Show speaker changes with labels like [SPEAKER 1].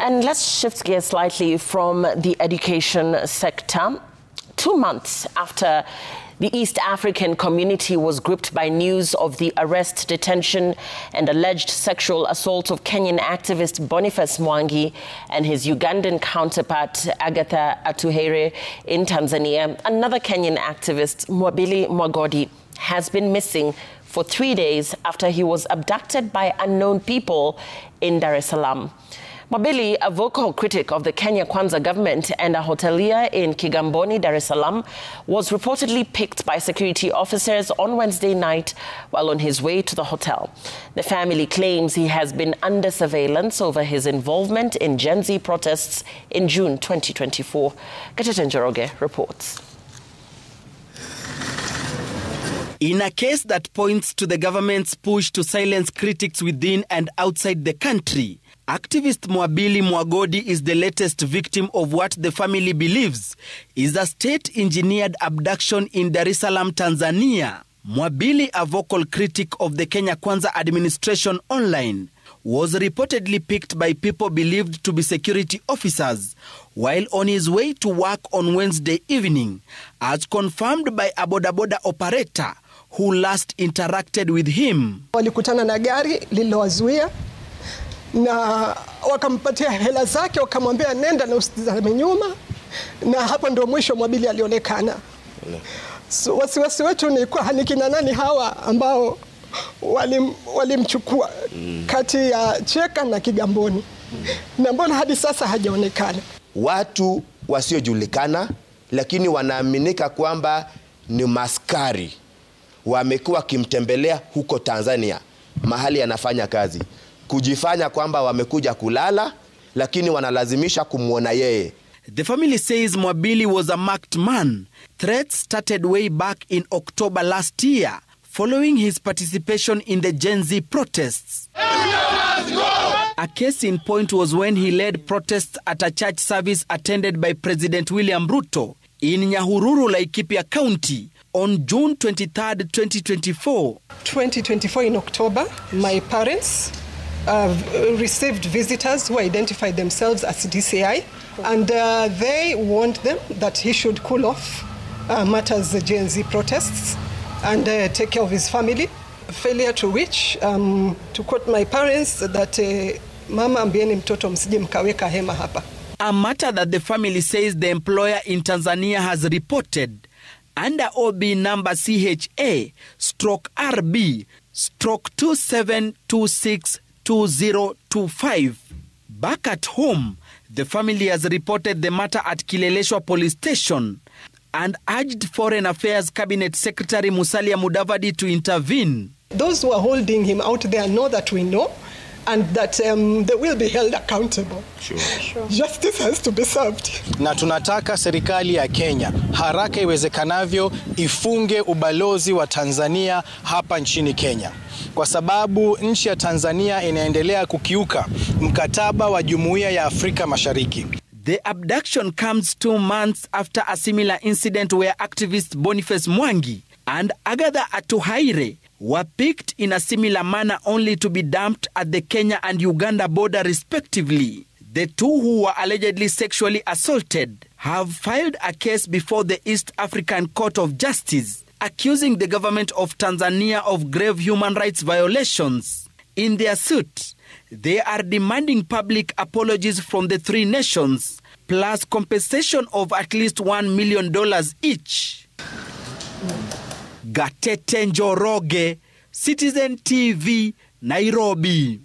[SPEAKER 1] And let's shift gears slightly from the education sector. 2 months after the East African community was gripped by news of the arrest, detention, and alleged sexual assault of Kenyan activist Boniface Mwangi and his Ugandan counterpart Agatha Atuhaire in Tanzania, another Kenyan activist, Mwabili Mwagodi, has been missing for 3 days after he was abducted by unknown people in Dar es Salaam. Mwabili, a vocal critic of the Kenya Kwanza government and a hotelier in Kigamboni, Dar es Salaam, was reportedly picked by security officers on Wednesday night while on his way to the hotel. The family claims he has been under surveillance over his involvement in Gen Z protests in June 2024. Gatete Njoroge reports.
[SPEAKER 2] In a case that points to the government's push to silence critics within and outside the country, activist Mwabili Mwagodi is the latest victim of what the family believes is a state-engineered abduction in Dar es Salaam, Tanzania. Mwabili, a vocal critic of the Kenya Kwanza administration online, was reportedly picked by people believed to be security officers while on his way to work on Wednesday evening, as confirmed by a bodaboda operator who last interacted with him.
[SPEAKER 3] Walikutana na gari lililowazuia na wakampatia hela zake, wakamwambia nenda na usitazame nyuma, na hapo ndio mwisho Mwabili alionekana. So, wasiwasi wetu ni kwa hanikina nani hawa ambao walimchukua kati ya Cheka na Kigamboni, na mbona hadi sasa hajaonekana.
[SPEAKER 4] Watu wasiojulikana lakini wanaaminika kwamba ni maskari wamekuwa kimtembelea huko Tanzania mahali anafanya kazi, kujifanya kwamba wamekuja kulala lakini wanalazimisha kumuona yeye.
[SPEAKER 2] The family says Mwabili was a marked man. Threats started way back in October last year following his participation in the Gen Z protests. A case in point was when he led protests at a church service attended by President William Ruto in Nyahururu, Laikipia County on June 23, 2024.
[SPEAKER 3] 2024 in October, my parents received visitors who identified themselves as DCI, and they warned them that he should cool off matters the Gen Z protests and take care of his family. Failure to which, to quote my parents, that mama ambieni mtoto msije mkaweka hema hapa.
[SPEAKER 2] A matter that the family says the employer in Tanzania has reported under OB number CHA/RB/27262025. Back at home, the family has reported the matter at Kileleshwa Police Station and urged Foreign Affairs Cabinet Secretary Musalia Mudavadi to intervene.
[SPEAKER 3] Those who are holding him out there know that we know, and that they will be held accountable. Sure. Justice has to be served.
[SPEAKER 5] Na tunataka serikali ya Kenya haraka iwezekanavyo ifunge ubalozi wa Tanzania hapa nchini Kenya, kwa sababu nchi ya Tanzania inaendelea kukiuka mkataba wa Jumuiya ya Afrika Mashariki.
[SPEAKER 2] The abduction comes 2 months after a similar incident where activist Boniface Mwangi and Agatha Atuhaire were picked in a similar manner only to be dumped at the Kenya and Uganda border respectively. The two who were allegedly sexually assaulted have filed a case before the East African Court of Justice, accusing the government of Tanzania of grave human rights violations. In their suit, they are demanding public apologies from the 3 nations, plus compensation of at least $1 million each. Gatete Njoroge, Citizen TV, Nairobi.